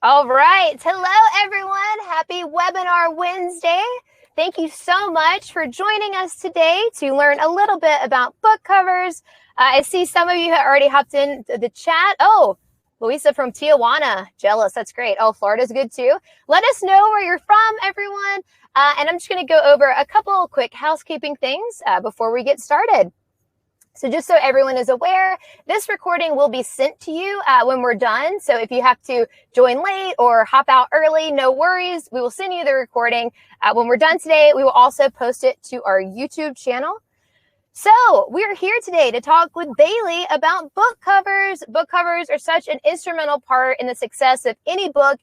All right. Hello, everyone. Happy Webinar Wednesday. Thank you so much for joining us today to learn a little bit about book covers. I see some of you have already hopped into the chat. Oh, Louisa from Tijuana. Jealous. That's great. Oh, Florida's good too. Let us know where you're from, everyone. And I'm just going to go over a couple quick housekeeping things before we get started. So just so everyone is aware, this recording will be sent to you when we're done. So if you have to join late or hop out early, no worries. We will send you the recording. When we're done today, we will also post it to our YouTube channel. So we're here today to talk with Bailey about book covers. Book covers are such an instrumental part in the success of any book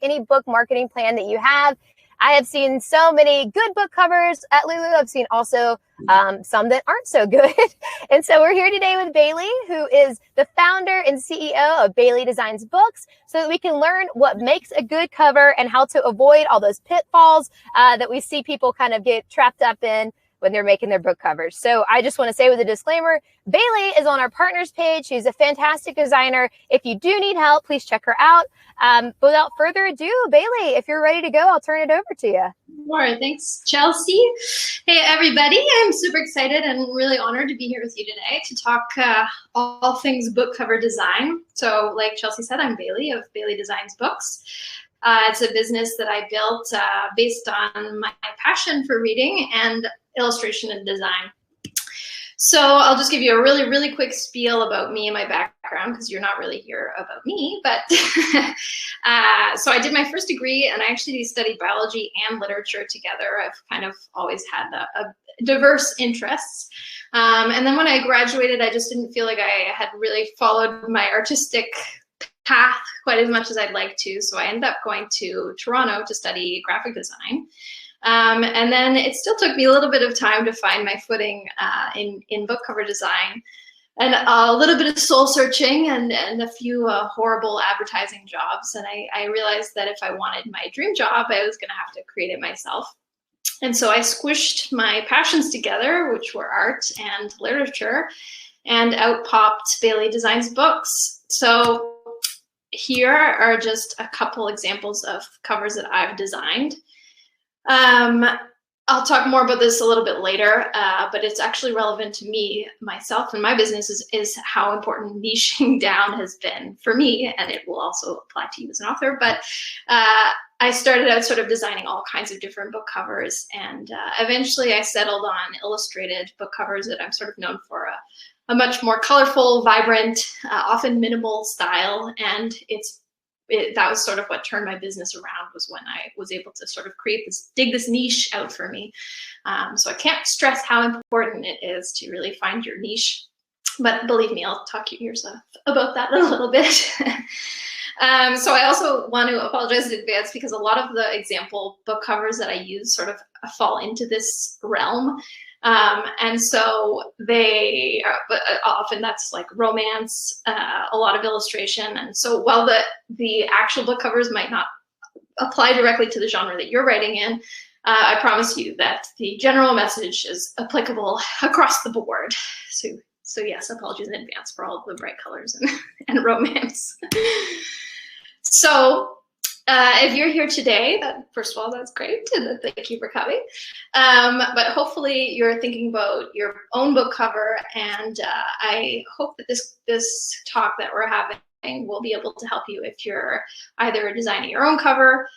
marketing plan that you have. I have seen so many good book covers at Lulu. I've seen also some that aren't so good. And so we're here today with Bailey, who is the founder and CEO of Bailey Designs Books, so that we can learn what makes a good cover and how to avoid all those pitfalls that we see people kind of get trapped up in when they're making their book covers. So I just want to say with a disclaimer, Bailey is on our partners page. She's a fantastic designer. If you do need help, please check her out. But without further ado, Bailey, if you're ready to go, I'll turn it over to you. All right, thanks, Chelsea. Hey, everybody. I'm super excited and really honored to be here with you today to talk all things book cover design. So like Chelsea said, I'm Bailey of Bailey Designs Books. It's a business that I built based on my passion for reading and illustration and design. So I'll just give you a really, really quick spiel about me and my background, because you're not really here about me, but so I did my first degree and I actually studied biology and literature together. I've kind of always had a diverse interests. And then when I graduated, I just didn't feel like I had really followed my artistic path quite as much as I'd like to. So I ended up going to Toronto to study graphic design. And then it still took me a little bit of time to find my footing in book cover design, and a little bit of soul searching and a few horrible advertising jobs. And I realized that if I wanted my dream job, I was going to have to create it myself. And so I squished my passions together, which were art and literature, and out popped Bailey Designs Books. So here are just a couple examples of covers that I've designed. I'll talk more about this a little bit later, but it's actually relevant to me, myself, and my business is how important niching down has been for me, and it will also apply to you as an author. But I started out sort of designing all kinds of different book covers, and eventually I settled on illustrated book covers that I'm sort of known for a much more colorful, vibrant, often minimal style, and that was sort of what turned my business around, was when I was able to sort of dig this niche out for me. So I can't stress how important it is to really find your niche, but believe me, I'll talk to you about that in a little bit. So I also want to apologize in advance, because a lot of the example book covers that I use sort of fall into this realm. And so they are, but often that's like romance, a lot of illustration. And so while the actual book covers might not apply directly to the genre that you're writing in, I promise you that the general message is applicable across the board. So yes, apologies in advance for all of the bright colors and romance. So if you're here today, first of all, that's great, and thank you for coming. But hopefully you're thinking about your own book cover, and I hope that this talk that we're having will be able to help you if you're either designing your own cover,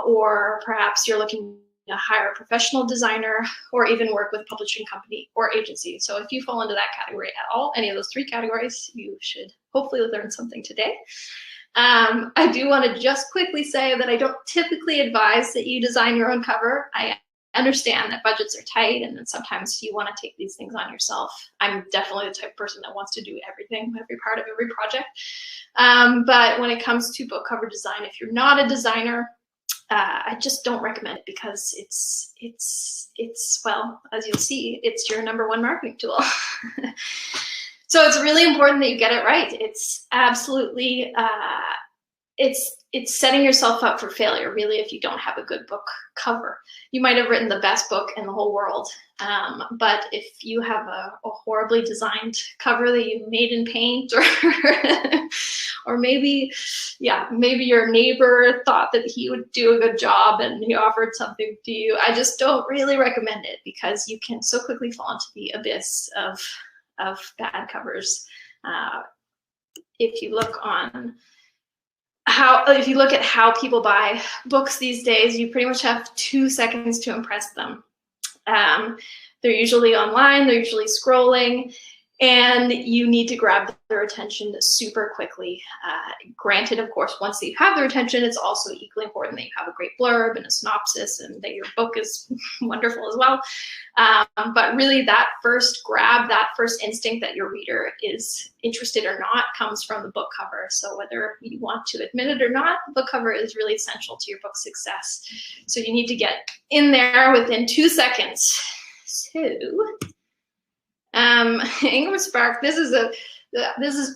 or perhaps you're looking to hire a professional designer, or even work with a publishing company or agency. So if you fall into that category at all, any of those three categories, you should hopefully learn something today. I do want to just quickly say that I don't typically advise that you design your own cover. I understand that budgets are tight, and then sometimes you want to take these things on yourself. I'm definitely the type of person that wants to do everything, every part of every project. But when it comes to book cover design, if you're not a designer, I just don't recommend it, because it's well, as you'll see, it's your #1 marketing tool. So it's really important that you get it right. It's absolutely it's setting yourself up for failure, really, if you don't have a good book cover. You might have written the best book in the whole world, but if you have a horribly designed cover that you made in paint, or maybe your neighbor thought that he would do a good job and he offered something to you, I just don't really recommend it, because you can so quickly fall into the abyss of bad covers. If you look at how people buy books these days, you pretty much have 2 seconds to impress them. They're usually online, they're usually scrolling, and you need to grab their attention super quickly. Granted, of course, once you have their attention, it's also equally important that you have a great blurb and a synopsis and that your book is wonderful as well. But really, that first grab, that first instinct that your reader is interested or not comes from the book cover. So whether you want to admit it or not, the book cover is really essential to your book's success. So you need to get in there within 2 seconds. So Ingram Spark, this is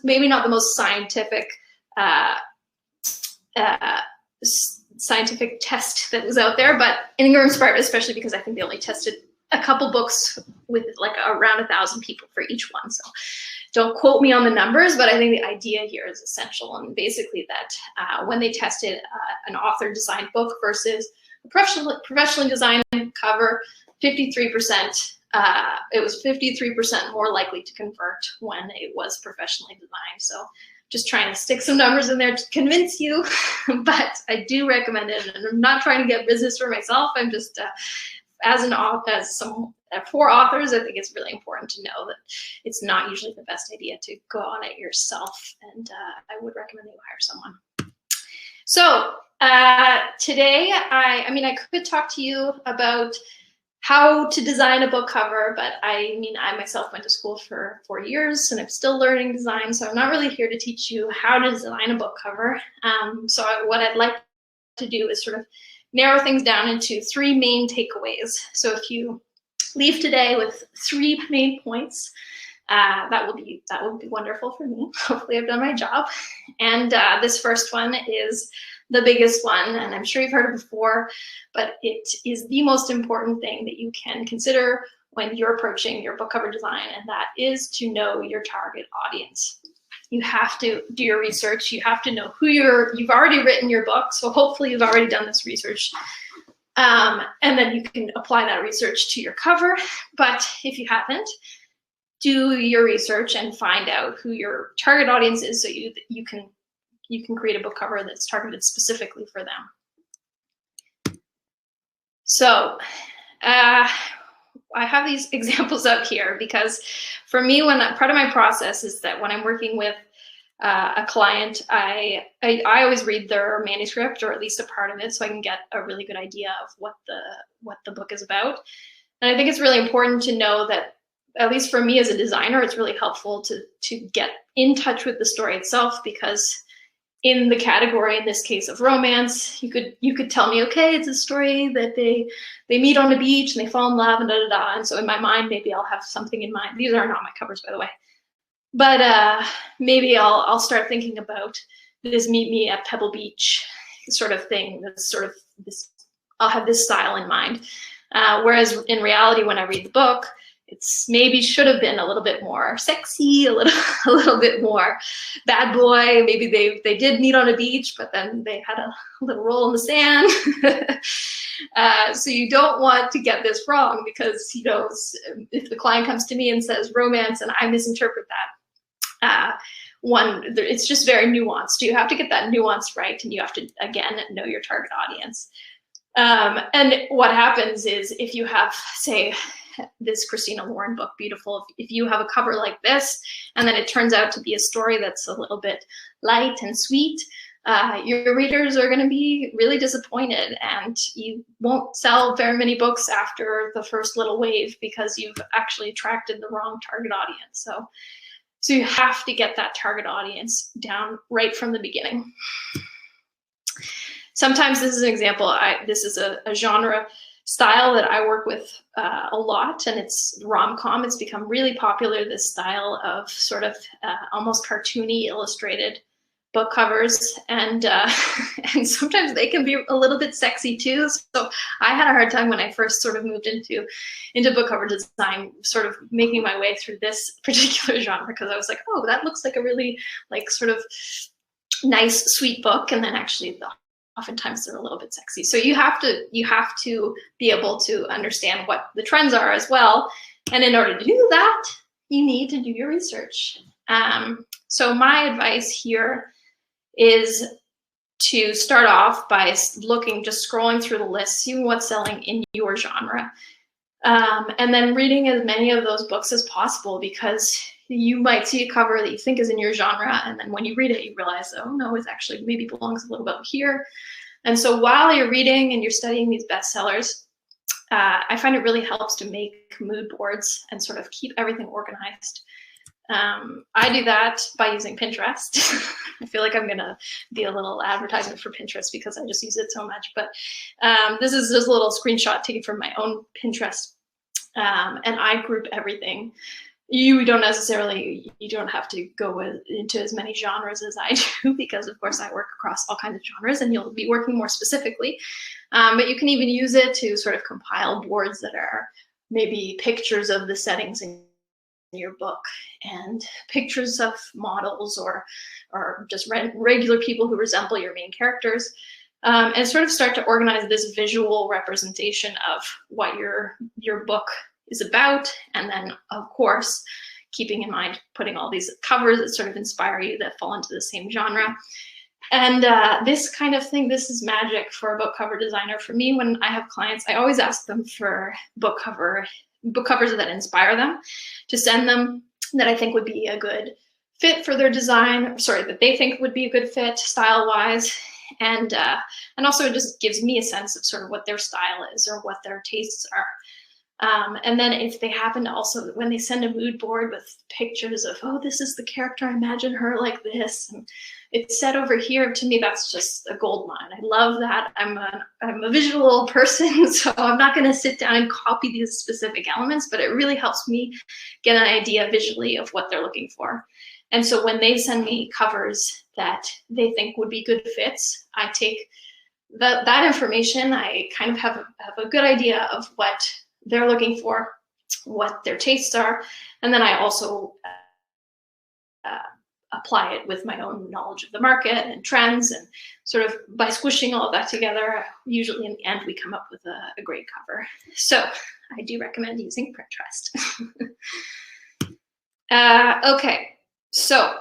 maybe not the most scientific scientific test that was out there, but Ingram Spark, especially because I think they only tested a couple books with like around 1,000 people for each one. So don't quote me on the numbers, but I think the idea here is essential. And basically that when they tested an author designed book versus a professionally designed cover, 53%. It was 53% more likely to convert when it was professionally designed. So just trying to stick some numbers in there to convince you, but I do recommend it. And I'm not trying to get business for myself. I'm just, for authors, I think it's really important to know that it's not usually the best idea to go on it yourself. And I would recommend that you hire someone. So today, I could talk to you about how to design a book cover, but I myself went to school for 4 years and I'm still learning design, so I'm not really here to teach you how to design a book cover. What I'd like to do is sort of narrow things down into 3 main takeaways. So if you leave today with 3 main points, that would be wonderful for me. Hopefully I've done my job. And this first one is the biggest one, and I'm sure you've heard it before, but it is the most important thing that you can consider when you're approaching your book cover design, and that is to know your target audience. You have to do your research. You have to know who you've already written your book, so hopefully you've already done this research. And then you can apply that research to your cover. But if you haven't, do your research and find out who your target audience is, so you can create a book cover that's targeted specifically for them. So I have these examples up here because for me, part of my process is that when I'm working with a client, I always read their manuscript, or at least a part of it, so I can get a really good idea of what the book is about. And I think it's really important to know that, at least for me as a designer, it's really helpful to get in touch with the story itself, because in the category, in this case of romance, you could tell me, okay, it's a story that they meet on a beach and they fall in love and da-da-da. And so in my mind, maybe I'll have something in mind. These are not my covers, by the way. But maybe I'll start thinking about this meet me at Pebble Beach sort of thing. I'll have this style in mind. Whereas in reality, when I read the book, it's maybe should have been a little bit more sexy, a little bit more bad boy. Maybe they did meet on a beach, but then they had a little roll in the sand. So you don't want to get this wrong, because if the client comes to me and says romance and I misinterpret that, it's just very nuanced. You have to get that nuance right, and you have to, again, know your target audience. And what happens is, if you have, say, this Christina Lauren book, Beautiful, if you have a cover like this, and then it turns out to be a story that's a little bit light and sweet, your readers are going to be really disappointed, and you won't sell very many books after the first little wave, because you've actually attracted the wrong target audience. So you have to get that target audience down right from the beginning. Sometimes this is an example. This is a genre style that I work with a lot, and it's rom-com. It's become really popular, this style of sort of almost cartoony illustrated book covers, and and sometimes they can be a little bit sexy too. So I had a hard time when I first sort of moved into book cover design, sort of making my way through this particular genre, because I was like, oh, that looks like a really like sort of nice, sweet book, and then actually oftentimes they're a little bit sexy. So you have to be able to understand what the trends are as well, and in order to do that, you need to do your research. So my advice here is to start off by just scrolling through the list, seeing what's selling in your genre, and then reading as many of those books as possible, because you might see a cover that you think is in your genre, and then when you read it, you realize, oh no, it actually maybe belongs a little bit here. And so while you're reading and you're studying these bestsellers, I find it really helps to make mood boards and sort of keep everything organized. I do that by using Pinterest. I feel like I'm gonna be a little advertisement for Pinterest because I just use it so much, but this is just a little screenshot taken from my own Pinterest, and I group everything. You don't have to go into as many genres as I do, because of course I work across all kinds of genres and you'll be working more specifically. But you can even use it to sort of compile boards that are maybe pictures of the settings in your book and pictures of models or just regular people who resemble your main characters, and sort of start to organize this visual representation of what your book is about. And then of course, keeping in mind putting all these covers that sort of inspire you that fall into the same genre. And this kind of thing, this is magic for a book cover designer. For me, when I have clients, I always ask them for book covers that inspire them to send them, that I think would be a good fit for their design, that they think would be a good fit style-wise. And also it just gives me a sense of sort of what their style is or what their tastes are. And then if they happen to also, when they send a mood board with pictures of, oh, this is the character, I imagine her like this, and it's set over here, to me, that's just a gold mine. I love that. I'm a visual person, so I'm not going to sit down and copy these specific elements, but it really helps me get an idea visually of what they're looking for. And so when they send me covers that they think would be good fits, I take that information, I kind of have a good idea of what they're looking for, what their tastes are, and then I also apply it with my own knowledge of the market and trends, and sort of by squishing all of that together, usually in the end we come up with a great cover. So I do recommend using Pinterest. Okay, so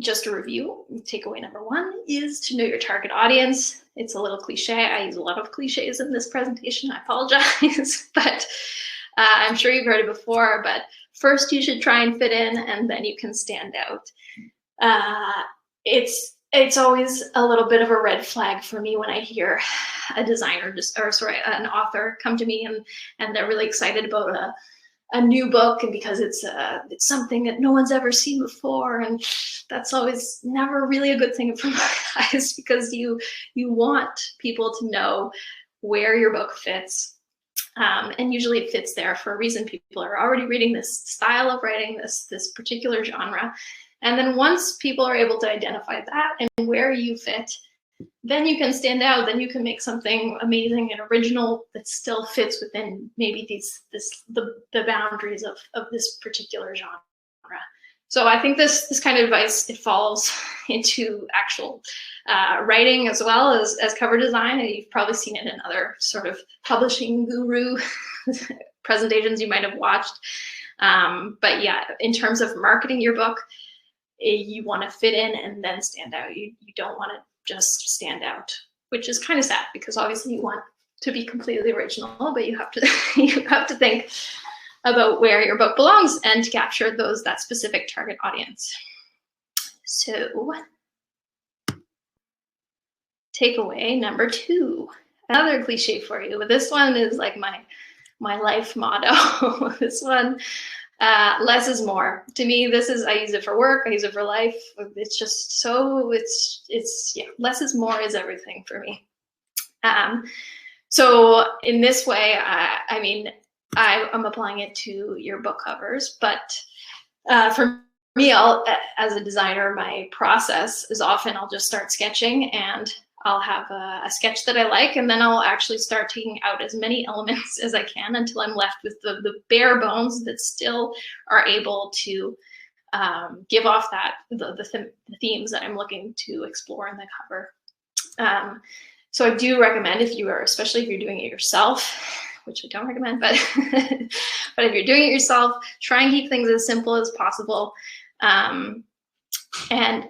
just a review, takeaway number one is to know your target audience. It's a little cliche. I use a lot of cliches in this presentation. I apologize, but I'm sure you've heard it before, but first you should try and fit in, and then you can stand out. It's always a little bit of a red flag for me when I hear a designer an author come to me and they're really excited about a new book, and because it's something that no one's ever seen before, and that's always never really a good thing from my eyes, because you want people to know where your book fits, and usually it fits there for a reason. People are already reading this style of writing, this particular genre, and then once people are able to identify that and where you fit, then you can stand out, then you can make something amazing and original that still fits within maybe the boundaries of this particular genre. So I think this kind of advice, it falls into actual writing as well as cover design, and you've probably seen it in other sort of publishing guru presentations you might have watched. But yeah, in terms of marketing your book, you want to fit in and then stand out. You don't want to just stand out, which is kind of sad, because obviously you want to be completely original, but you have to think about where your book belongs and to capture that specific target audience. So takeaway number two, another cliche for you, but this one is like my life motto. This one, less is more. To me, I use it for work, I use it for life. It's just so, yeah, less is more is everything for me. So in this way, I'm applying it to your book covers, but for me, as a designer, my process is often I'll just start sketching, and I'll have a sketch that I like, and then I'll actually start taking out as many elements as I can until I'm left with the bare bones that still are able to give off the themes that I'm looking to explore in the cover. So I do recommend, especially if you're doing it yourself, which I don't recommend, but but if you're doing it yourself, try and keep things as simple as possible, and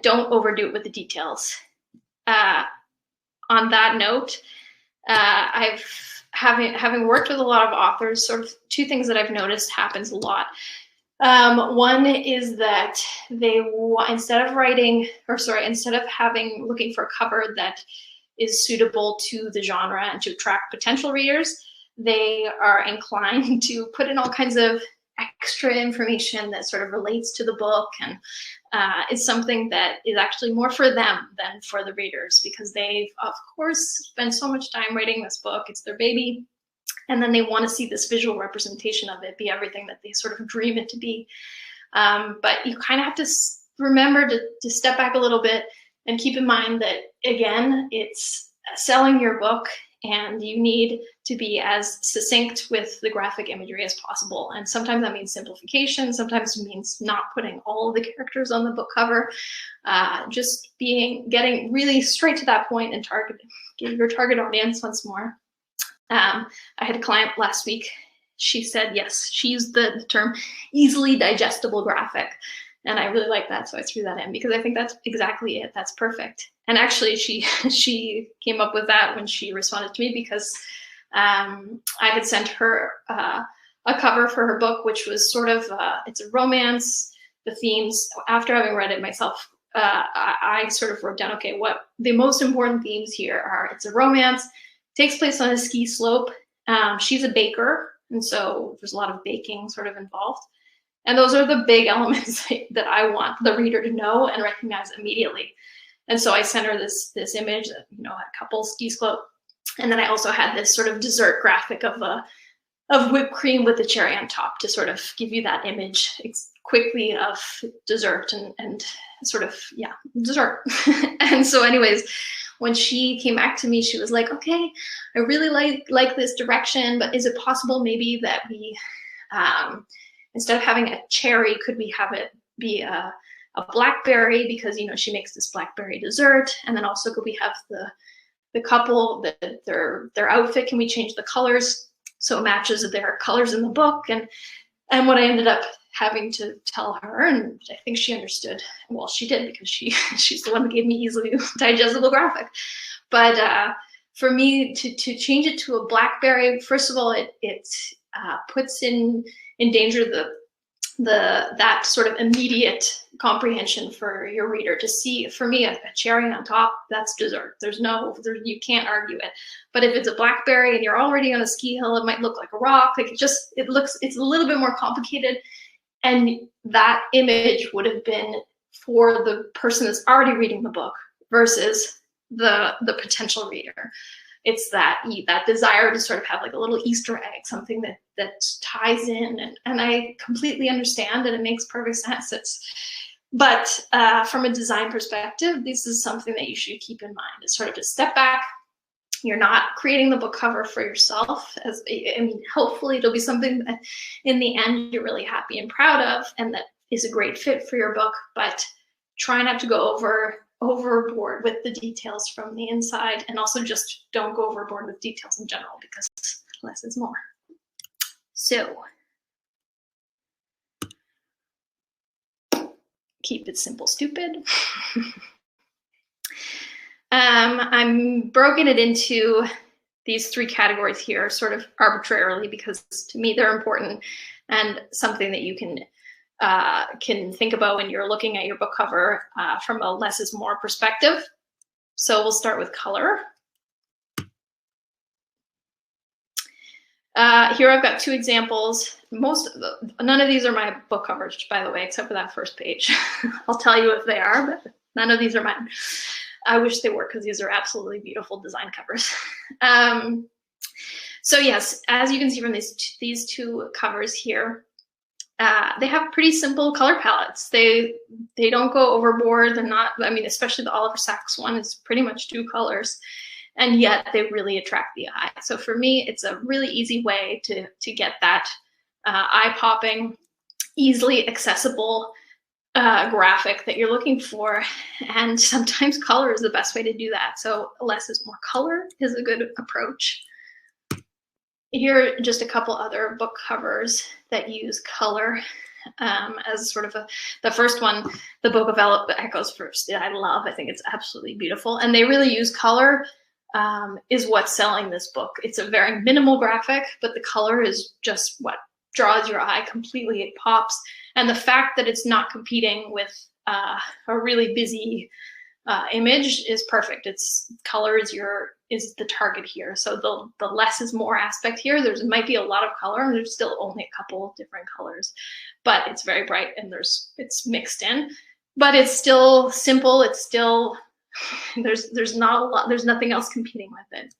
don't overdo it with the details. On that note, having worked with a lot of authors, sort of two things that I've noticed happens a lot. One is that instead of looking for a cover that is suitable to the genre and to attract potential readers, they are inclined to put in all kinds of extra information that sort of relates to the book, and is something that is actually more for them than for the readers, because they've, of course, spent so much time writing this book. It's their baby. And then they want to see this visual representation of it be everything that they sort of dream it to be. But you kind of have to remember to step back a little bit and keep in mind that, again, it's selling your book, and you need to be as succinct with the graphic imagery as possible. And sometimes that means simplification. Sometimes it means not putting all of the characters on the book cover. Just getting really straight to that point and get your target audience once more. I had a client last week. She said, yes, she used the term easily digestible graphic. And I really like that, so I threw that in because I think that's exactly it. That's perfect. And actually, she came up with that when she responded to me, because I had sent her a cover for her book, which was sort of, it's a romance. The themes, after having read it myself, I sort of wrote down, okay, what the most important themes here are. It's a romance, takes place on a ski slope. She's a baker, and so there's a lot of baking sort of involved. And those are the big elements that I want the reader to know and recognize immediately. And so I sent her this image that, a couple ski slope. And then I also had this sort of dessert graphic of whipped cream with the cherry on top to sort of give you that image quickly of dessert and sort of, dessert. And so anyways, when she came back to me, she was like, okay, I really like this direction, but is it possible maybe that we, instead of having a cherry, could we have it be a blackberry, because she makes this blackberry dessert, and then also could we have the couple, their outfit, can we change the colors so it matches their colors in the book? And what I ended up having to tell her, and I think she understood, well, she did, because she's the one that gave me easily digestible graphic. But for me to change it to a blackberry, first of all, it puts in danger that sort of immediate comprehension for your reader to see. For me, a cherry on top, that's dessert. You can't argue it. But if it's a blackberry and you're already on a ski hill, it might look like a rock. Like it's a little bit more complicated. And that image would have been for the person that's already reading the book versus the potential reader. It's that desire to sort of have like a little Easter egg, something that ties in, and I completely understand, and it makes perfect sense. But from a design perspective, this is something that you should keep in mind. It's sort of to step back. You're not creating the book cover for yourself. Hopefully it'll be something that in the end you're really happy and proud of, and that is a great fit for your book. But try not to go overboard with the details from the inside, and also just don't go overboard with details in general, because less is more. So keep it simple, stupid. I'm broken it into these three categories here sort of arbitrarily, because to me they're important and something that you can think about when you're looking at your book cover from a less is more perspective. So we'll start with color. Here I've got two examples. None of these are my book covers, by the way, except for that first page. I'll tell you if they are, but none of these are mine. I wish they were, because these are absolutely beautiful design covers. So yes, as you can see from these two covers here, they have pretty simple color palettes. They don't go overboard. They're not, I mean, especially the Oliver Sacks one is pretty much 2 colors, and yet they really attract the eye. So for me, it's a really easy way to get that eye-popping, easily accessible graphic that you're looking for. And sometimes color is the best way to do that. So less is more color is a good approach. Here are just a couple other book covers that use color as sort of the first one, The Book of Echoes First. I love, I think it's absolutely beautiful. And they really use color is what's selling this book. It's a very minimal graphic, but the color is just what draws your eye completely. It pops. And the fact that it's not competing with a really busy image is perfect. It's color is the target here. So the less is more aspect here. There might be a lot of color, and there's still only a couple different colors, but it's very bright and it's mixed in. But it's still simple. It's still there's not a lot. There's nothing else competing with it.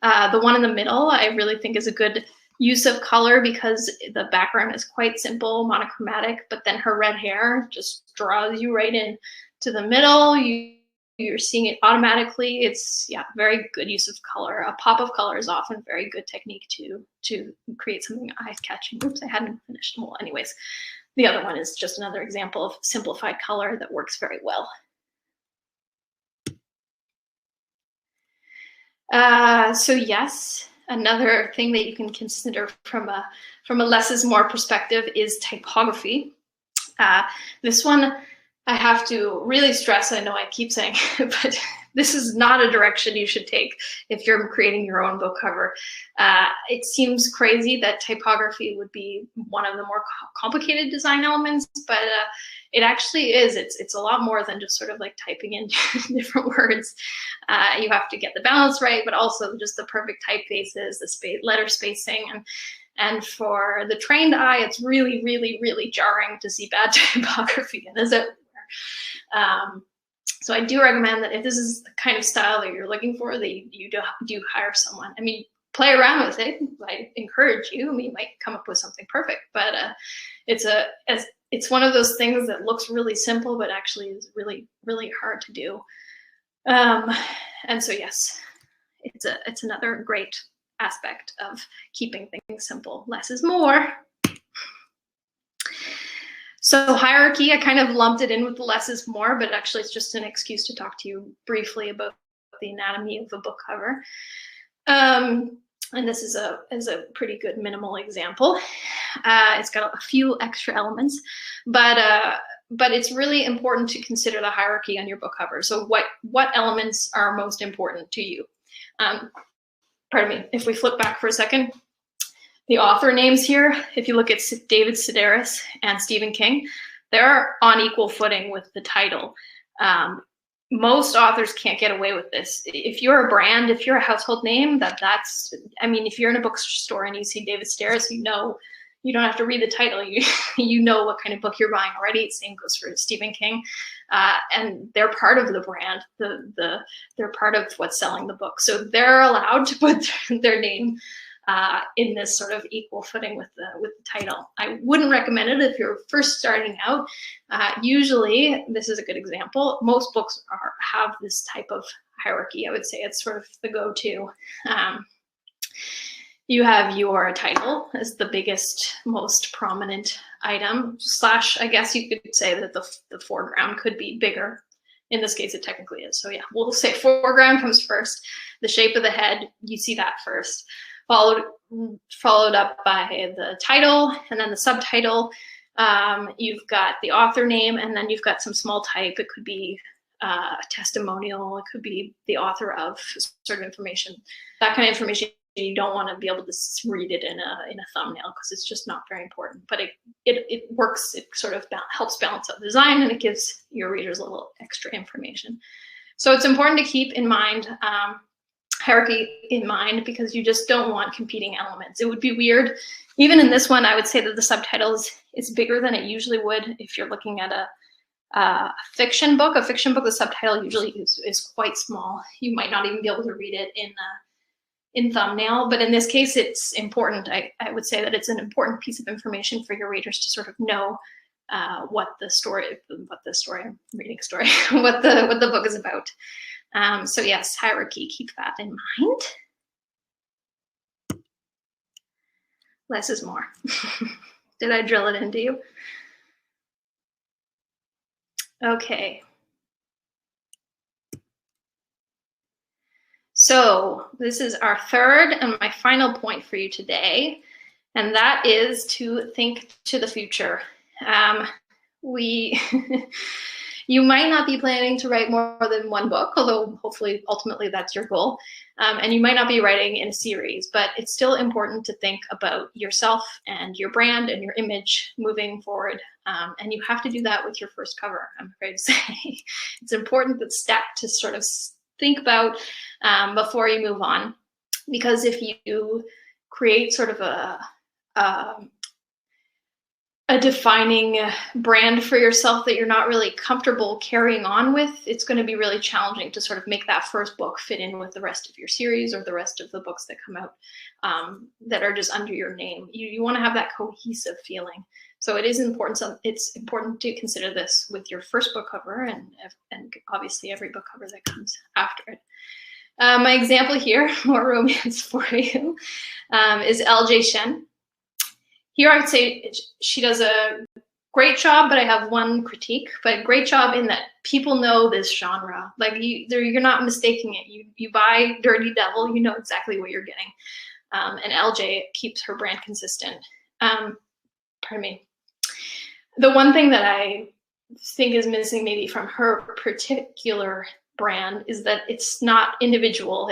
The one in the middle, I really think, is a good use of color because the background is quite simple, monochromatic, but then her red hair just draws you right in to the middle. You're seeing it automatically. It's, yeah, very good use of color. A pop of color is often a very good technique to create something eye-catching. Oops, I hadn't finished. Well, anyways, the other one is just another example of simplified color that works very well. So yes, another thing that you can consider from a less is more perspective is typography. This one I have to really stress, I know I keep saying it, but this is not a direction you should take if you're creating your own book cover. It seems crazy that typography would be one of the more complicated design elements, but it actually is. It's a lot more than just sort of like typing in different words. You have to get the balance right, but also just the perfect typefaces, the letter spacing, and for the trained eye, it's really, really, really jarring to see bad typography, and is it? So I do recommend that if this is the kind of style that you're looking for, that you do hire someone. I mean, play around with it. I encourage you. I mean, you might come up with something perfect, but it's one of those things that looks really simple, but actually is really, really hard to do. And so yes, it's another great aspect of keeping things simple. Less is more. So hierarchy, I kind of lumped it in with the less is more, but actually it's just an excuse to talk to you briefly about the anatomy of a book cover. And this is a pretty good minimal example. It's got a few extra elements, but it's really important to consider the hierarchy on your book cover. So what elements are most important to you? Pardon me, if we flip back for a second, the author names here, if you look at David Sedaris and Stephen King, they're on equal footing with the title. Most authors can't get away with this. If you're a brand, if you're a household name, I mean, if you're in a bookstore and you see David Sedaris, you know, you don't have to read the title. You know what kind of book you're buying already. Same goes for Stephen King. And they're part of the brand. They're part of what's selling the book. So they're allowed to put their name in this sort of equal footing with the title. I wouldn't recommend it if you're first starting out. Usually, this is a good example. Most books have this type of hierarchy. I would say it's sort of the go-to. You have your title as the biggest, most prominent item, / I guess you could say that the foreground could be bigger. In this case, it technically is. So yeah, we'll say foreground comes first. The shape of the head, you see that first. Followed up by the title and then the subtitle. You've got the author name, and then you've got some small type. It could be a testimonial. It could be the author of sort of information. That kind of information you don't want to be able to read it in a thumbnail because it's just not very important. But it works. It sort of helps balance out the design, and it gives your readers a little extra information. So it's important to keep in mind hierarchy in mind, because you just don't want competing elements. It would be weird. Even in this one, I would say that the subtitle is bigger than it usually would if you're looking at a fiction book. A fiction book, the subtitle usually is quite small. You might not even be able to read it in thumbnail, but in this case, it's important. I would say that it's an important piece of information for your readers to sort of know what the story, I'm reading a story, what the book is about. So yes, hierarchy, keep that in mind. Less is more. Did I drill it into you? Okay. So this is our third and my final point for you today, and that is to think to the future. You might not be planning to write more than one book, although hopefully ultimately that's your goal. And you might not be writing in a series, but it's still important to think about yourself and your brand and your image moving forward. And you have to do that with your first cover, I'm afraid to say. It's important that step to sort of think about before you move on. Because if you create sort of a defining brand for yourself that you're not really comfortable carrying on with, it's going to be really challenging to sort of make that first book fit in with the rest of your series or the rest of the books that come out that are just under your name. You want to have that cohesive feeling. So it is important. So it's important to consider this with your first book cover and obviously every book cover that comes after it. My example here, more romance for you, is LJ Shen. Here I would say she does a great job, but I have one critique, but great job in that people know this genre. Like you're not mistaking it. You buy Dirty Devil, you know exactly what you're getting. And LJ keeps her brand consistent. Pardon me. The one thing that I think is missing maybe from her particular brand is that it's not individual.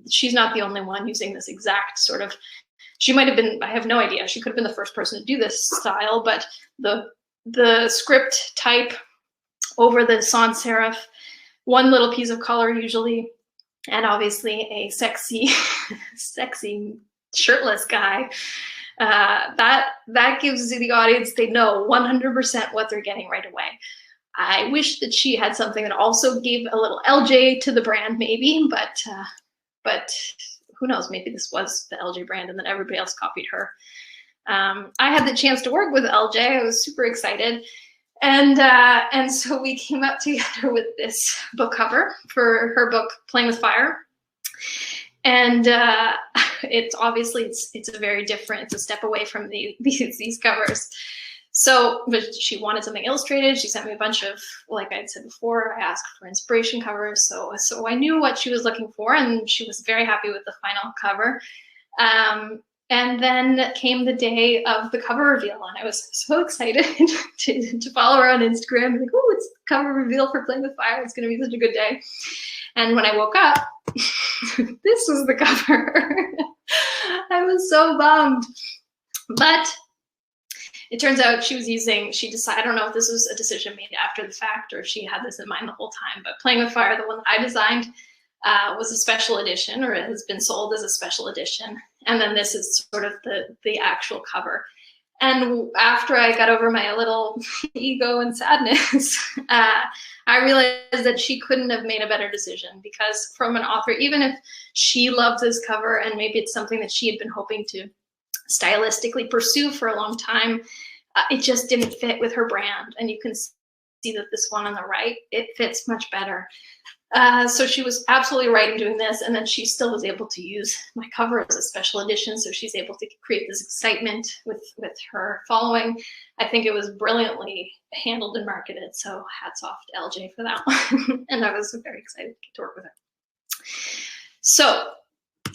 She's not the only one using this exact sort of. She might have been, I have no idea, she could have been the first person to do this style, but the script type over the sans serif, one little piece of color usually, and obviously a sexy shirtless guy, that gives the audience, they know 100% what they're getting right away. I wish that she had something that also gave a little LJ to the brand maybe, but who knows, maybe this was the LJ brand and then everybody else copied her. I had the chance to work with LJ. I was super excited. And so we came up together with this book cover for her book, Playing with Fire. And it's obviously, it's a very different, it's a step away from these covers. So, but she wanted something illustrated. She sent me a bunch of, like I had said before, I asked for inspiration covers. So I knew what she was looking for, and she was very happy with the final cover. And then came the day of the cover reveal, and I was so excited to follow her on Instagram. Like, oh, it's the cover reveal for Playing with Fire. It's going to be such a good day. And when I woke up, this was the cover. I was so bummed. But it turns out she decided, I don't know if this was a decision made after the fact or if she had this in mind the whole time, but Playing with Fire, the one that I designed, was a special edition, or it has been sold as a special edition. And then this is sort of the actual cover. And after I got over my little ego and sadness, I realized that she couldn't have made a better decision, because from an author, even if she loved this cover and maybe it's something that she had been hoping to stylistically pursue for a long time, it just didn't fit with her brand. And you can see that this one on the right, it fits much better. So she was absolutely right in doing this, and then she still was able to use my cover as a special edition, so she's able to create this excitement with her following. I think it was brilliantly handled and marketed, so hats off to LJ for that one. And I was very excited to get to work with her. So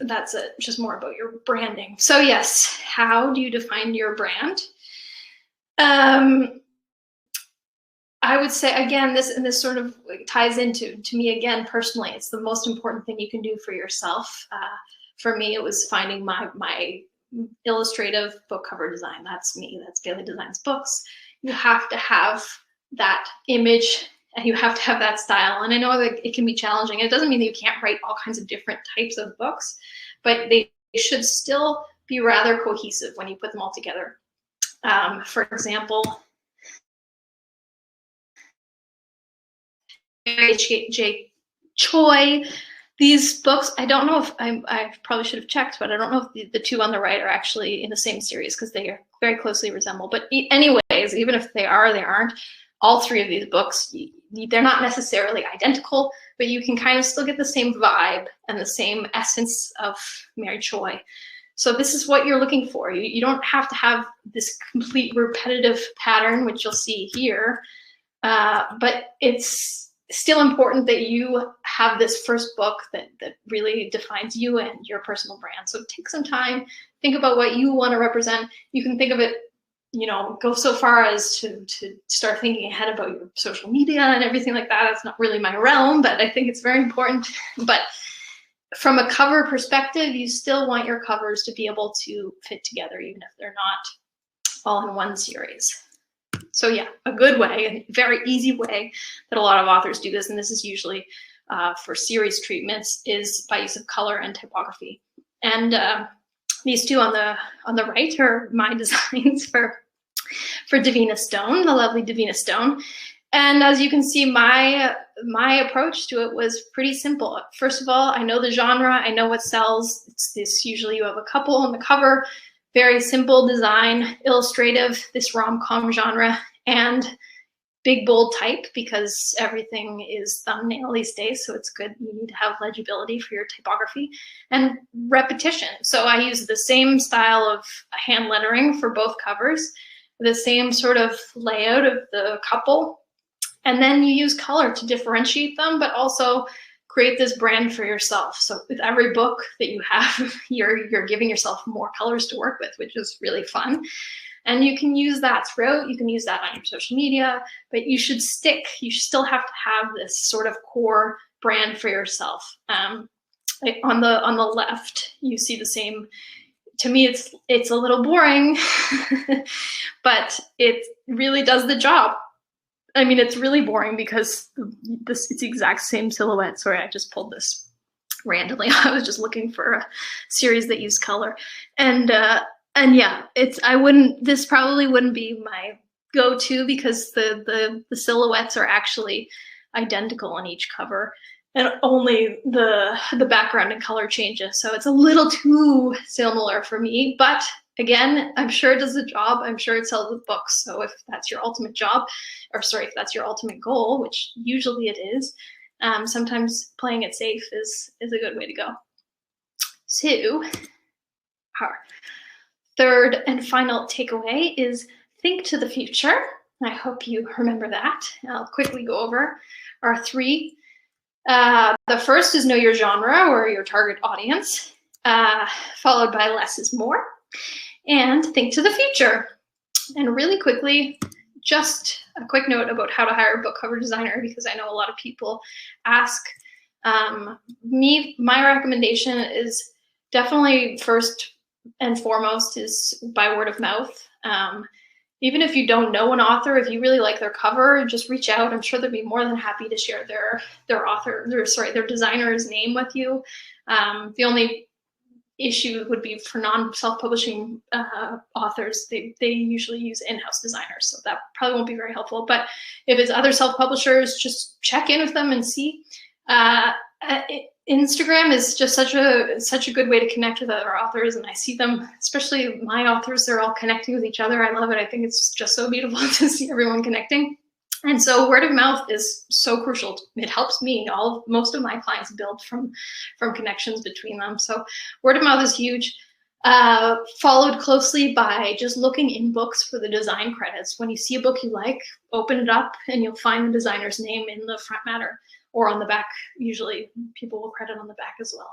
that's it, just more about your branding. So yes, how do you define your brand? I would say, again, this sort of ties into, to me, again, personally, it's the most important thing you can do for yourself. For me, it was finding my illustrative book cover design. That's me. That's Bailey Designs Books. You have to have that image and you have to have that style. And I know that it can be challenging. It doesn't mean that you can't write all kinds of different types of books, but they should still be rather cohesive when you put them all together. For example, J. Choi These books, I don't know if I probably should have checked, but I don't know if the two on the right are actually in the same series because they very closely resemble. But anyways, even if they are, they aren't. All three of these books, they're not necessarily identical, but you can kind of still get the same vibe and the same essence of Mary Choi. So this is what you're looking for. You don't have to have this complete repetitive pattern, which you'll see here, but it's still important that you have this first book that really defines you and your personal brand. So take some time, think about what you want to represent. You can think of it, you know, go so far as to start thinking ahead about your social media and everything like that. That's not really my realm, but I think it's very important. But from a cover perspective, you still want your covers to be able to fit together, even if they're not all in one series. So yeah, a good way, a very easy way that a lot of authors do this, and this is usually for series treatments, is by use of color and typography. And these two on the right are my designs for Davina Stone, the lovely Davina Stone. And as you can see, my approach to it was pretty simple. First of all, I know the genre, I know what sells. It's this, usually you have a couple on the cover, very simple design, illustrative, this rom-com genre, and big bold type because everything is thumbnail these days, so it's good. You need to have legibility for your typography, and repetition. So I use the same style of hand lettering for both covers, the same sort of layout of the couple, and then you use color to differentiate them, but also create this brand for yourself. So with every book that you have, you're giving yourself more colors to work with, which is really fun. And you can use that throughout. You can use that on your social media, but you should still have to have this sort of core brand for yourself. On the left, you see the same. To me, it's a little boring, but it really does the job. I mean, it's really boring because it's the exact same silhouette. Sorry, I just pulled this randomly. I was just looking for a series that used color, and yeah, this probably wouldn't be my go-to because the silhouettes are actually identical on each cover, and only the background and color changes. So it's a little too similar for me, but again, I'm sure it does the job. I'm sure it sells the books. So if that's your ultimate job, if that's your ultimate goal, which usually it is, sometimes playing it safe is a good way to go. So our third and final takeaway is think to the future. I hope you remember that. I'll quickly go over our three. The first is know your genre or your target audience, followed by less is more. And think to the future. And really quickly, just a quick note about how to hire a book cover designer, because I know a lot of people ask. My recommendation is definitely first and foremost is by word of mouth. Even if you don't know an author, if you really like their cover, just reach out. I'm sure they'd be more than happy to share their designer's name with you. The only issue would be for non-self-publishing authors. They usually use in-house designers, so that probably won't be very helpful. But if it's other self-publishers, just check in with them and see. Instagram is just such a good way to connect with other authors, and I see them, especially my authors, they're all connecting with each other. I love it. I think it's just so beautiful to see everyone connecting. And so word of mouth is so crucial. It helps me. Most of my clients build from connections between them. So word of mouth is huge. Followed closely by just looking in books for the design credits. When you see a book you like, open it up and you'll find the designer's name in the front matter or on the back. Usually people will credit on the back as well.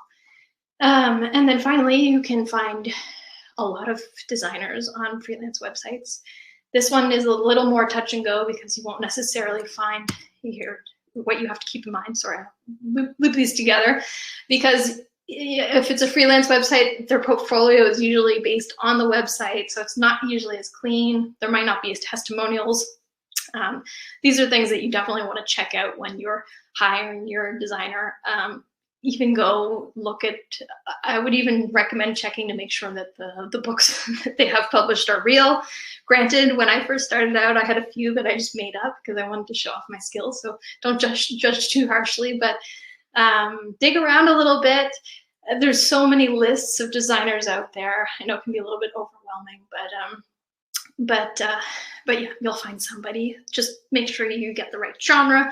And then finally, you can find a lot of designers on freelance websites. This one is a little more touch and go because you won't necessarily find here what you have to keep in mind. Sorry, I'll loop these together, because if it's a freelance website, their portfolio is usually based on the website, so it's not usually as clean. There might not be as testimonials. These are things that you definitely want to check out when you're hiring your designer. Even go look at, I would even recommend checking to make sure that the books that they have published are real. Granted, when I first started out, I had a few that I just made up because I wanted to show off my skills. So don't judge too harshly, but dig around a little bit. There's so many lists of designers out there. I know it can be a little bit overwhelming, but yeah, you'll find somebody. Just make sure you get the right genre.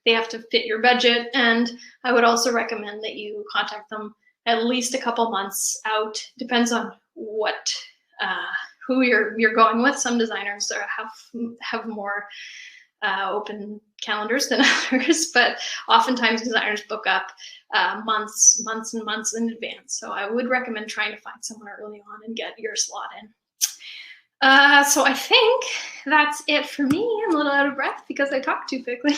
They have to fit your budget, and I would also recommend that you contact them at least a couple months out. Depends on what who you're going with. Some designers have more open calendars than others, but oftentimes designers book up months and months in advance. So I would recommend trying to find someone early on and get your slot in. So I think that's it for me. I'm a little out of breath because I talk too quickly.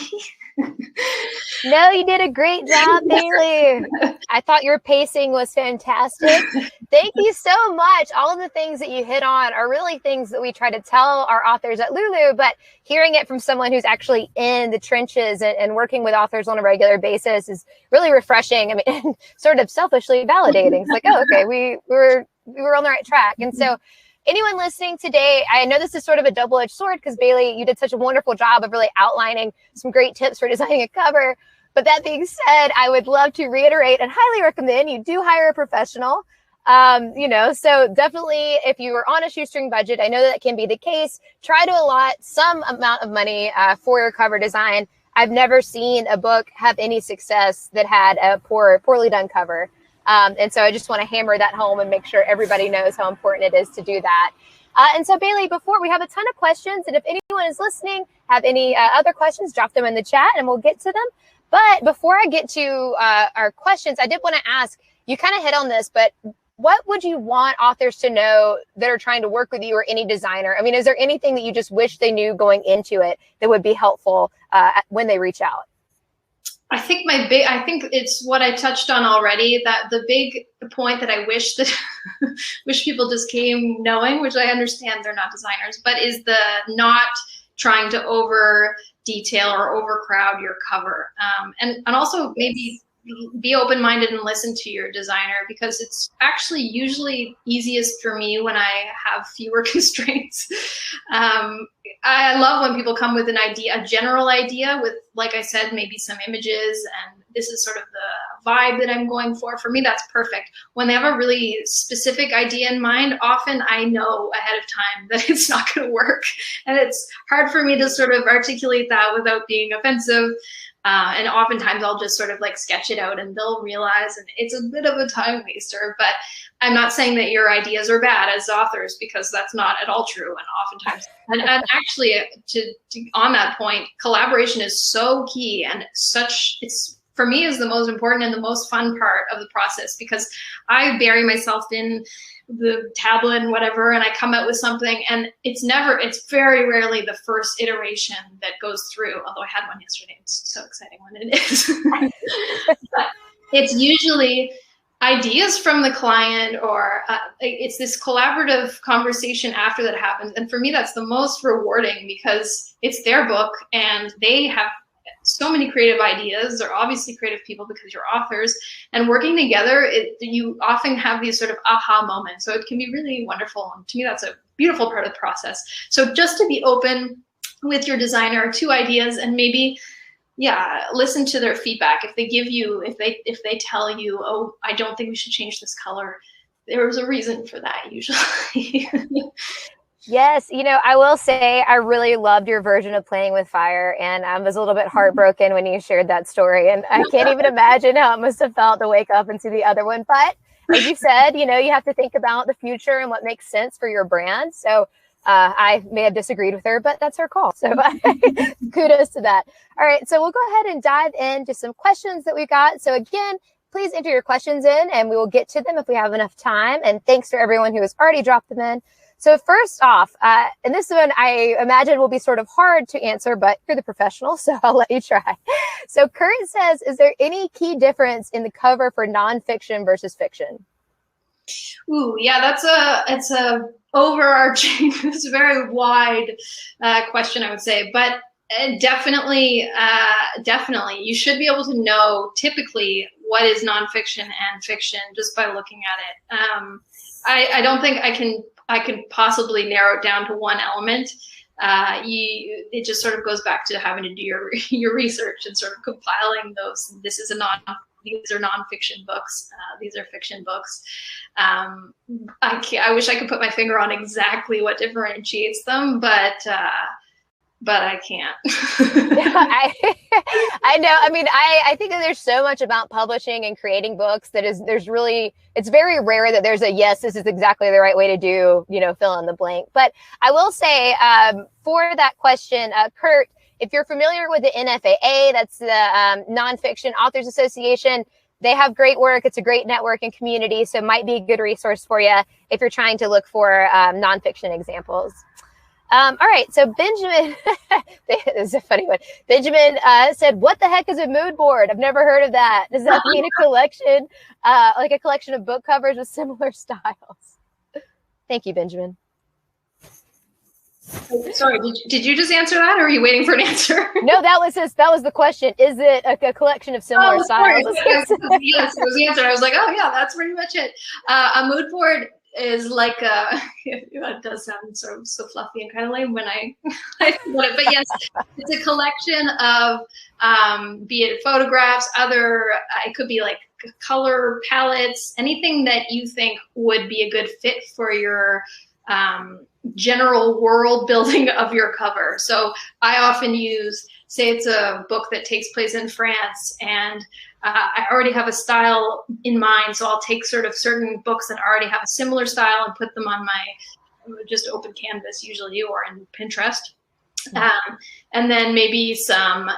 No, you did a great job, Bailey. I thought your pacing was fantastic. Thank you so much. All of the things that you hit on are really things that we try to tell our authors at Lulu, but hearing it from someone who's actually in the trenches and working with authors on a regular basis is really refreshing. I mean, sort of selfishly validating. It's like, oh, okay, we were on the right track. And so anyone listening today, I know this is sort of a double-edged sword because Bailey, you did such a wonderful job of really outlining some great tips for designing a cover. But that being said, I would love to reiterate and highly recommend you do hire a professional. So definitely if you are on a shoestring budget, I know that can be the case. Try to allot some amount of money for your cover design. I've never seen a book have any success that had a poorly done cover. And so I just want to hammer that home and make sure everybody knows how important it is to do that. And so Bailey, before we have a ton of questions, and if anyone is listening, have any other questions, drop them in the chat and we'll get to them. But before I get to our questions, I did want to ask, you kind of hit on this, but what would you want authors to know that are trying to work with you or any designer? I mean, is there anything that you just wish they knew going into it that would be helpful when they reach out? I think it's what I touched on already, that the big point that I wish people just came knowing, which I understand they're not designers, but is the not trying to over detail or overcrowd your cover. And also maybe be open-minded and listen to your designer, because it's actually usually easiest for me when I have fewer constraints. I love when people come with an idea, a general idea with, like I said, maybe some images, and this is sort of the vibe that I'm going for. For me, that's perfect. When they have a really specific idea in mind, often I know ahead of time that it's not going to work. And it's hard for me to sort of articulate that without being offensive. And oftentimes I'll just sort of like sketch it out and they'll realize, and it's a bit of a time waster. But I'm not saying that your ideas are bad as authors, because that's not at all true. And oftentimes, and actually on that point, collaboration is so key, and it's for me is the most important and the most fun part of the process, because I bury myself in the tablet and whatever, and I come out with something, and it's very rarely the first iteration that goes through, although I had one yesterday. It's so exciting when it is. But it's usually ideas from the client, or it's this collaborative conversation after that happens. And for me, that's the most rewarding, because it's their book and they have so many creative ideas. They're obviously creative people because you're authors, and working together, you often have these sort of aha moments. So it can be really wonderful. And to me, that's a beautiful part of the process. So just to be open with your designer to ideas, and maybe, listen to their feedback. If they give you, if they tell you, oh, I don't think we should change this color, there's a reason for that usually. Yes, I will say I really loved your version of Playing with Fire, and I was a little bit heartbroken when you shared that story, and I can't even imagine how it must have felt to wake up and see the other one. But as you said, you have to think about the future and what makes sense for your brand. So I may have disagreed with her, but that's her call. So kudos to that. All right, so we'll go ahead and dive into some questions that we got. So again, please enter your questions in, and we will get to them if we have enough time. And thanks to everyone who has already dropped them in. So first off, and this one I imagine will be sort of hard to answer, but you're the professional, so I'll let you try. So Kurt says, is there any key difference in the cover for nonfiction versus fiction? Ooh, yeah, it's a overarching, it's a very wide question, I would say, but definitely, you should be able to know typically what is nonfiction and fiction just by looking at it. I don't think I can possibly narrow it down to one element. it just sort of goes back to having to do your research and sort of compiling those. These are nonfiction books. These are fiction books. I wish I could put my finger on exactly what differentiates them, but I can't. I know. I mean, I think that there's so much about publishing and creating books that it's very rare that there's a, yes, this is exactly the right way to do, fill in the blank. But I will say for that question, Kurt, if you're familiar with the NFAA, that's the Nonfiction Authors Association, they have great work. It's a great network and community, so it might be a good resource for you if you're trying to look for nonfiction examples. All right, so Benjamin, this is a funny one. Benjamin said, "What the heck is a mood board? I've never heard of that. Does that mean a collection, like a collection of book covers with similar styles?" Thank you, Benjamin. Sorry, did you just answer that, or are you waiting for an answer? No, that was the question. Is it a collection of similar styles? Yes, it was the answer. I was like, oh yeah, that's pretty much it. A mood board is like it does sound so fluffy and kind of lame when I think about it, but yes, it's a collection of be it photographs, it could be like color palettes, anything that you think would be a good fit for your general world building of your cover. So I often use, say it's a book that takes place in France, and I already have a style in mind, so I'll take sort of certain books that already have a similar style and put them on my just open canvas usually, or in Pinterest. And then maybe some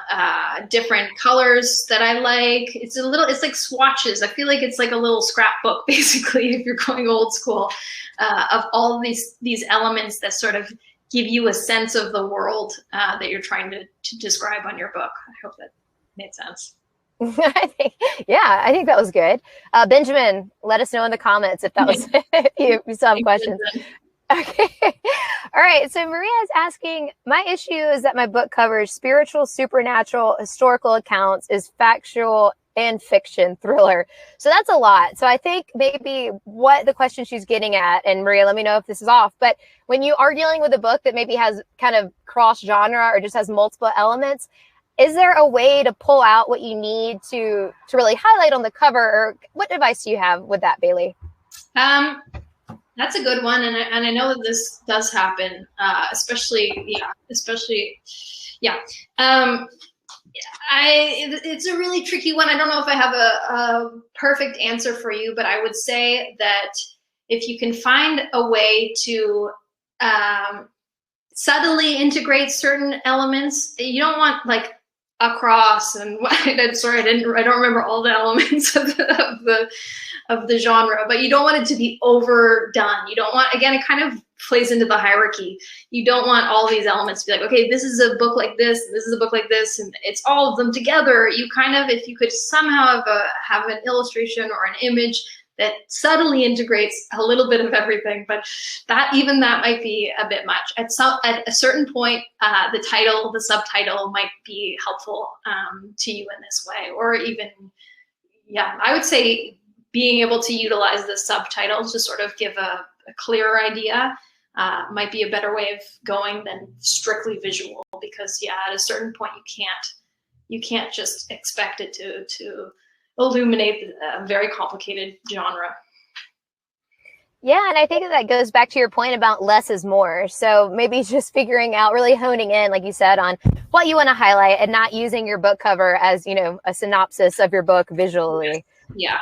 different colors that I like. It's like swatches. I feel like it's like a little scrapbook, basically, if you're going old school, of all of these elements that sort of give you a sense of the world that you're trying to describe on your book. I hope that made sense. I think that was good. Benjamin, let us know in the comments if that was you still have questions. Okay. All right. So Maria is asking, my issue is that my book covers spiritual, supernatural, historical accounts, is factual and fiction thriller. So that's a lot. So I think maybe what the question she's getting at, and Maria, let me know if this is off, but when you are dealing with a book that maybe has kind of cross genre or just has multiple elements, is there a way to pull out what you need to really highlight on the cover? Or what advice do you have with that, Bailey? That's a good one, and I know that this does happen, especially. It's a really tricky one. I don't know if I have a perfect answer for you, but I would say that if you can find a way to subtly integrate certain elements, you don't want like a cross and sorry, I don't remember all the elements of the genre, but you don't want it to be overdone. You don't want, again, it kind of plays into the hierarchy. You don't want all these elements to be like, okay, this is a book like this is a book like this, and it's all of them together. You kind of, if you could somehow have an illustration or an image that subtly integrates a little bit of everything, but that might be a bit much. At a certain point, the subtitle might be helpful to you in this way, or even, I would say being able to utilize the subtitles to sort of give a clearer idea might be a better way of going than strictly visual, because at a certain point you can't just expect it to illuminate a very complicated genre. Yeah, and I think that goes back to your point about less is more. So maybe just figuring out, really honing in, like you said, on what you want to highlight and not using your book cover as, a synopsis of your book visually. Yeah.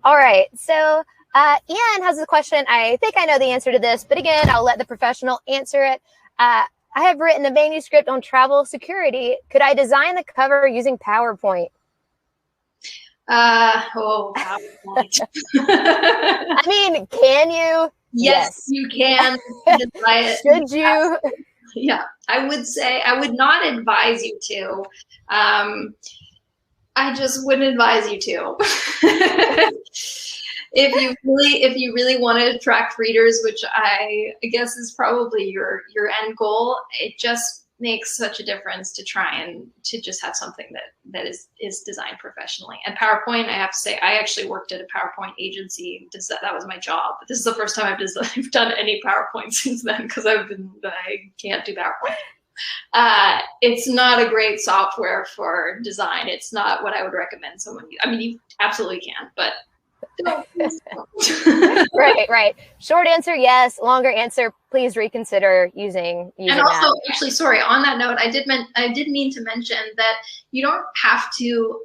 All right. So Ian has a question. I think I know the answer to this, but again, I'll let the professional answer it. I have written a manuscript on travel security. Could I design the cover using PowerPoint? PowerPoint. I mean, can you? Yes, you can. Should you? Yeah, I would say I would not advise you to. I just wouldn't advise you to. If you really want to attract readers, which I guess is probably your end goal, it just makes such a difference to try and to just have something that is designed professionally. And PowerPoint, I have to say, I actually worked at a PowerPoint agency. That was my job. But this is the first time I've done any PowerPoint since then, because I can't do PowerPoint. It's not a great software for design. It's not what I would recommend someone use. I mean, you absolutely can, but Right. Short answer, yes. Longer answer, please reconsider using and also, that. actually, sorry, on that note, I did mean to mention that you don't have to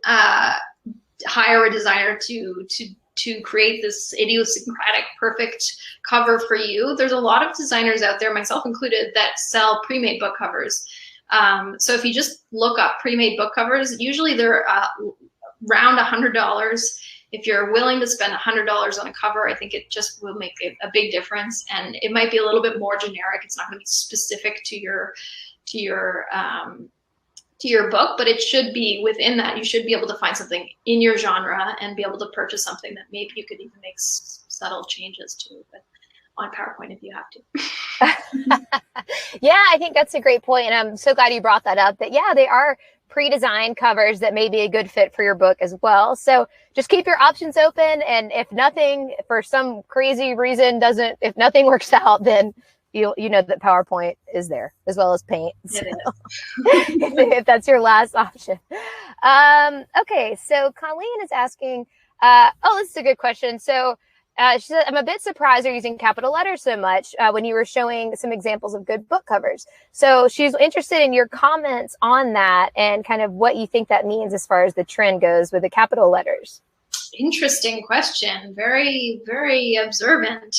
hire a designer to create this idiosyncratic perfect cover for you. There's a lot of designers out there, myself included, that sell pre-made book covers. So if you just look up pre-made book covers, usually they're around $100. If you're willing to spend $100 on a cover, I think it just will make a big difference. And it might be a little bit more generic. It's not going to be specific to your book, but it should be within that. You should be able to find something in your genre and be able to purchase something that maybe you could even make subtle changes to, but on PowerPoint if you have to. Yeah, I think that's a great point. And I'm so glad you brought that up, that, yeah, they are pre-designed covers that may be a good fit for your book as well. So just keep your options open. And if nothing, for some crazy reason, if nothing works out, then you know that PowerPoint is there, as well as Paint. So, if that's your last option. Okay, so Colleen is asking, this is a good question. So she said, I'm a bit surprised you're using capital letters so much when you were showing some examples of good book covers. So she's interested in your comments on that and kind of what you think that means as far as the trend goes with the capital letters. Interesting question. Very, very observant.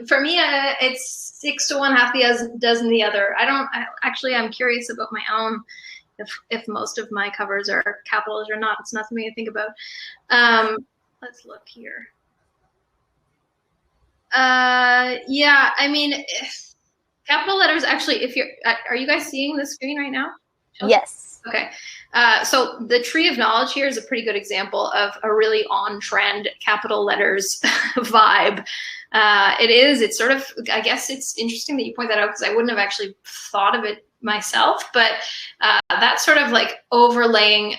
For me, it's 6 to 1, half the dozen the other. I'm curious about my own, if most of my covers are capitals or not. It's not something I think about. Let's look here. Yeah, I mean, capital letters, actually, are you guys seeing the screen right now? Yes. Okay. So the tree of knowledge here is a pretty good example of a really on-trend capital letters vibe. It's sort of, I guess it's interesting that you point that out, because I wouldn't have actually thought of it myself, but that's sort of like overlaying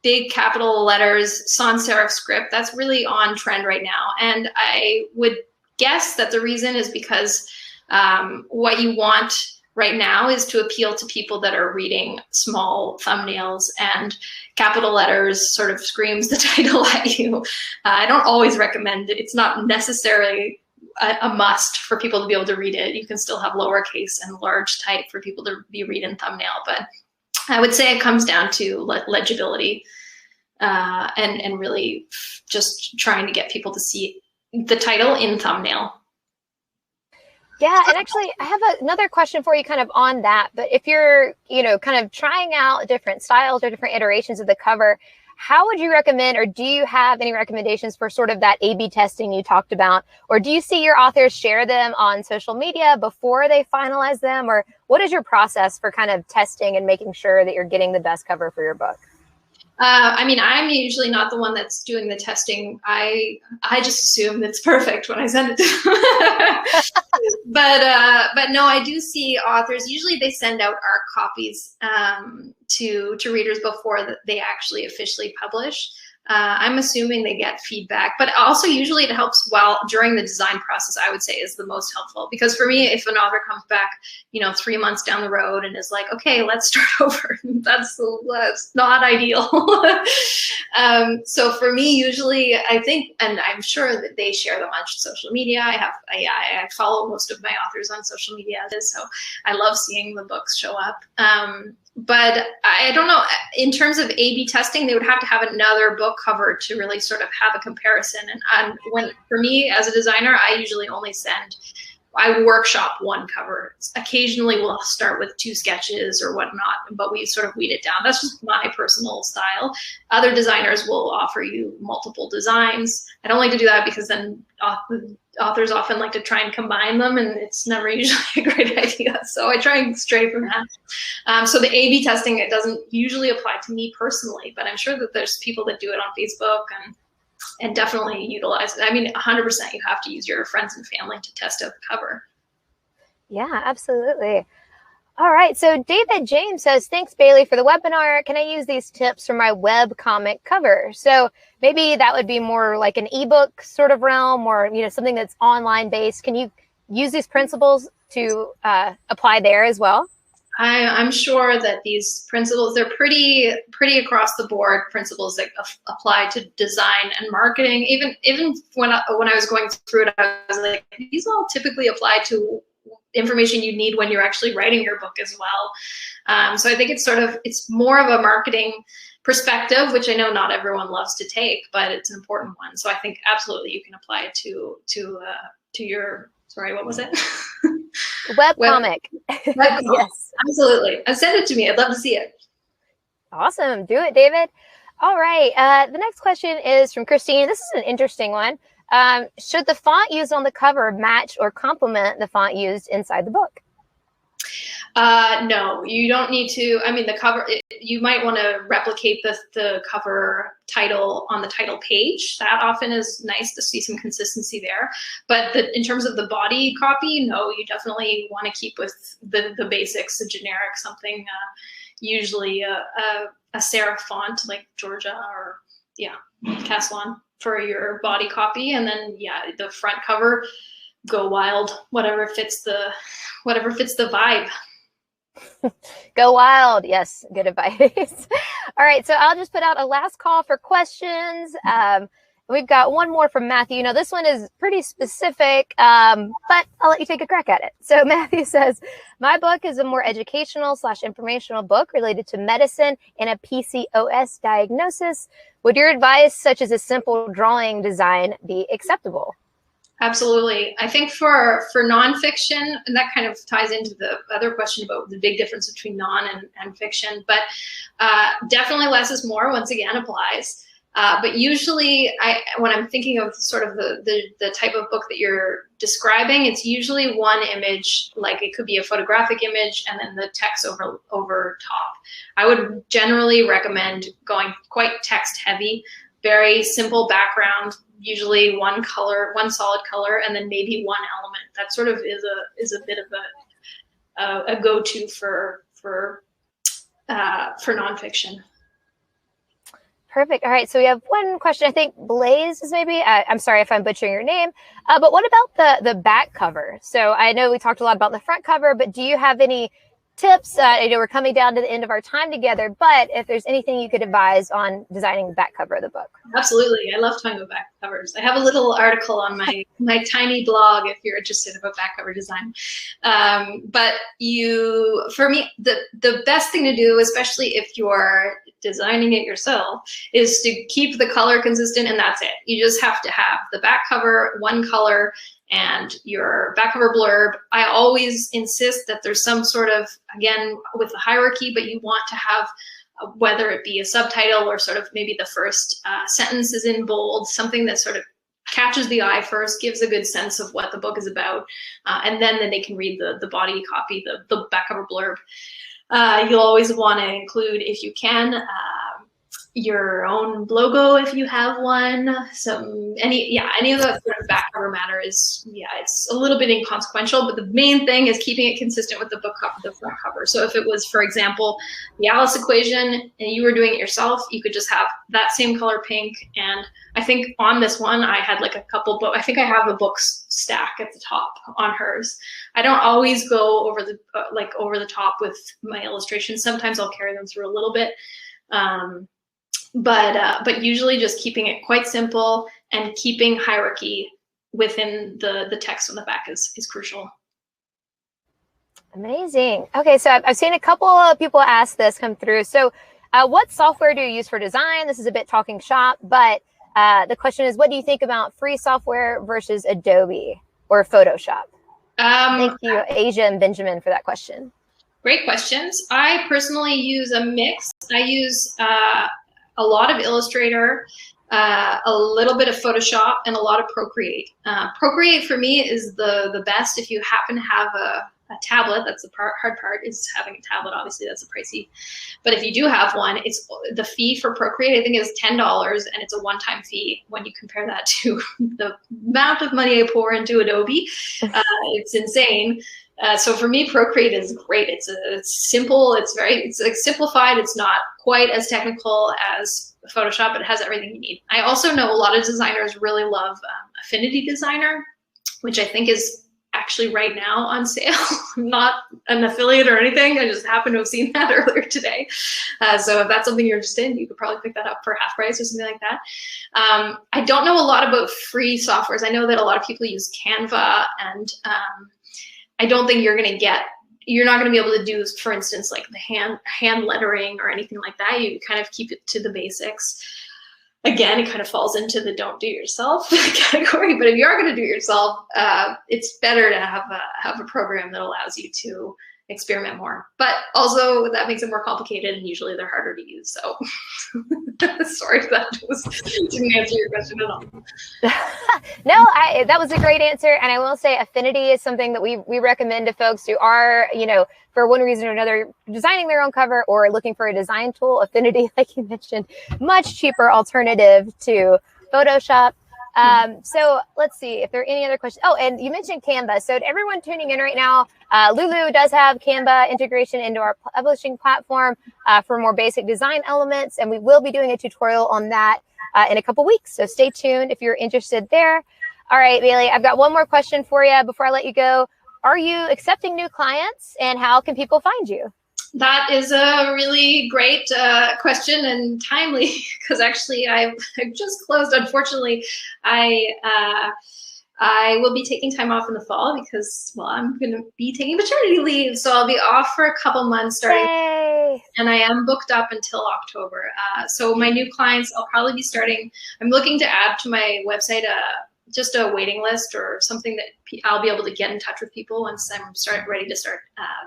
big capital letters, sans serif script, that's really on trend right now. And I would guess that the reason is because what you want right now is to appeal to people that are reading small thumbnails, and capital letters sort of screams the title at you. I don't always recommend it. It's not necessarily a must for people to be able to read it. You can still have lowercase and large type for people to be reading thumbnail, but I would say it comes down to legibility and really just trying to get people to see the title in thumbnail. Yeah, and actually, I have another question for you kind of on that. But if you're, kind of trying out different styles or different iterations of the cover, how would you recommend, or do you have any recommendations for sort of that A/B testing you talked about? Or do you see your authors share them on social media before they finalize them? Or what is your process for kind of testing and making sure that you're getting the best cover for your book? I mean, I'm usually not the one that's doing the testing. I just assume it's perfect when I send it to them. But no, I do see authors. Usually, they send out ARC copies to readers before they actually officially publish. I'm assuming they get feedback, but also usually it helps during the design process, I would say, is the most helpful. Because for me, if an author comes back, 3 months down the road and is like, okay, let's start over, that's not ideal. So for me, usually I think, and I'm sure that they share them on social media. I follow most of my authors on social media, so I love seeing the books show up. But I don't know, in terms of A/B testing, they would have to have another book cover to really sort of have a comparison. And for me as a designer, I usually only I workshop one cover. Occasionally we'll start with 2 sketches or whatnot, but we sort of weed it down. That's just my personal style. Other designers will offer you multiple designs. I don't like to do that because then authors often like to try and combine them, and it's never usually a great idea. So I try and stray from that. So the A/B testing, it doesn't usually apply to me personally, but I'm sure that there's people that do it on Facebook and definitely utilize it. I mean, 100% you have to use your friends and family to test out the cover. Yeah, absolutely. All right. So David James says, thanks, Bailey, for the webinar. Can I use these tips for my webcomic cover? So maybe that would be more like an ebook sort of realm, or, you know, something that's online based. Can you use these principles to apply there as well? I'm sure that these principles, they're pretty across the board principles that apply to design and marketing. Even when I was going through it, I was like, these all typically apply to information you need when you're actually writing your book as well. So I think it's more of a marketing perspective, which I know not everyone loves to take, but it's an important one. So I think absolutely you can apply it to your, sorry, what was it? Webcomic. Yes, absolutely. Send it to me. I'd love to see it. Awesome. Do it, David. All right. The next question is from Christine. This is an interesting one. Should the font used on the cover match or complement the font used inside the book? No, you don't need to. I mean, the cover, you might want to replicate the cover title on the title page. That often is nice to see some consistency there. But in terms of the body copy, no, you definitely want to keep with the basics, the generic, something, usually a serif font like Georgia or, yeah, Caslon for your body copy. And then, yeah, the front cover, go wild, whatever fits the vibe. Go wild. Yes, good advice. All right, so I'll just put out a last call for questions. We've got one more from Matthew. Now, this one is pretty specific, but I'll let you take a crack at it. So Matthew says, my book is a more educational/informational book related to medicine and a PCOS diagnosis. Would your advice, such as a simple drawing design, be acceptable? Absolutely. I think for nonfiction, and that kind of ties into the other question about the big difference between non and fiction, but definitely less is more, once again, applies. But usually when I'm thinking of sort of the type of book that you're describing, it's usually one image, like it could be a photographic image and then the text over top. I would generally recommend going quite text heavy, very simple background, usually one color, one solid color, and then maybe one element. That sort of is a bit of a go-to for nonfiction. Perfect. All right. So we have one question. I think Blaze is maybe, I'm sorry if I'm butchering your name, but what about the back cover? So I know we talked a lot about the front cover, but do you have any tips? I know we're coming down to the end of our time together, but if there's anything you could advise on designing the back cover of the book. Absolutely. I love talking about back covers. I have a little article on my tiny blog if you're interested about back cover design. But for me, the best thing to do, especially if you're designing it yourself, is to keep the color consistent, and that's it. You just have to have the back cover, one color, and your back cover blurb. I always insist that there's some sort of, again, with the hierarchy, but you want to have, whether it be a subtitle or sort of maybe the first sentence is in bold, something that sort of catches the eye first, gives a good sense of what the book is about, and then they can read the body copy, the back cover blurb. You'll always want to include, if you can, your own logo if you have one. Any of the sort of back cover matter is, it's a little bit inconsequential, but the main thing is keeping it consistent with the book cover, the front cover. So if it was, for example, the Alice equation and you were doing it yourself, you could just have that same color pink. And I think on this one, I had like a couple books. I think I have a books stack at the top on hers. I don't always go over the over the top with my illustrations. Sometimes I'll carry them through a little bit. But usually just keeping it quite simple and keeping hierarchy within the text on the back is crucial. Amazing. Okay, so I've seen a couple of people ask this come through. So what software do you use for design? This is a bit talking shop, but the question is, what do you think about free software versus Adobe or Photoshop? Thank you, Asia and Benjamin, for that question. Great questions. I personally use a mix. I use a lot of Illustrator, a little bit of Photoshop, and a lot of Procreate. Procreate for me is the best if you happen to have a tablet. That's the hard part, is having a tablet. Obviously, that's a pricey. But if you do have one, it's the fee for Procreate, I think, is $10, and it's a one-time fee. When you compare that to the amount of money I pour into Adobe, it's insane. So for me, Procreate is great. It's simple. It's like simplified. It's not quite as technical as Photoshop, but it has everything you need. I also know a lot of designers really love Affinity Designer, which I think is actually right now on sale. I'm not an affiliate or anything. I just happened to have seen that earlier today. So if that's something you're interested in, you could probably pick that up for half price or something like that. I don't know a lot about free softwares. I know that a lot of people use Canva, and I don't think you're not going to be able to do, for instance, like the hand lettering or anything like that. You kind of keep it to the basics. Again, it kind of falls into the don't do yourself category, but if you are going to do it yourself, it's better to have a program that allows you to experiment more. But also that makes it more complicated, and usually they're harder to use. So sorry if that didn't answer your question at all. No, that was a great answer. And I will say Affinity is something that we recommend to folks who are, for one reason or another, designing their own cover or looking for a design tool. Affinity, like you mentioned, much cheaper alternative to Photoshop. So let's see if there are any other questions. Oh, and you mentioned Canva. So to everyone tuning in right now, Lulu does have Canva integration into our publishing platform for more basic design elements. And we will be doing a tutorial on that in a couple weeks. So stay tuned if you're interested there. All right, Bailey, I've got one more question for you before I let you go. Are you accepting new clients, and how can people find you? That is a really great question and timely, because actually I've just closed. Unfortunately, I will be taking time off in the fall because, well, I'm going to be taking maternity leave. So I'll be off for a couple months starting. Yay. And I am booked up until October. So my new clients, I'll probably be starting. I'm looking to add to my website just a waiting list or something that I'll be able to get in touch with people once I'm ready to start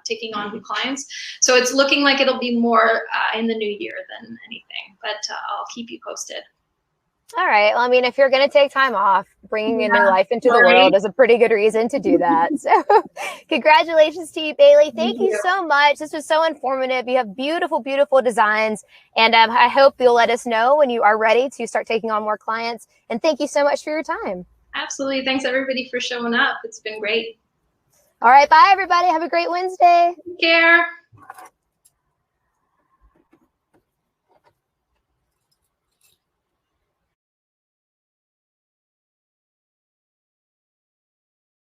taking on new clients. So it's looking like it'll be more in the new year than anything, but I'll keep you posted. All right. Well, I mean, if you're going to take time off, bringing a new life into the world is a pretty good reason to do that. So congratulations to you, Bailey. Thank you so much. This was so informative. You have beautiful, beautiful designs. And I hope you'll let us know when you are ready to start taking on more clients. And thank you so much for your time. Absolutely. Thanks, everybody, for showing up. It's been great. All right. Bye, everybody. Have a great Wednesday. Take care.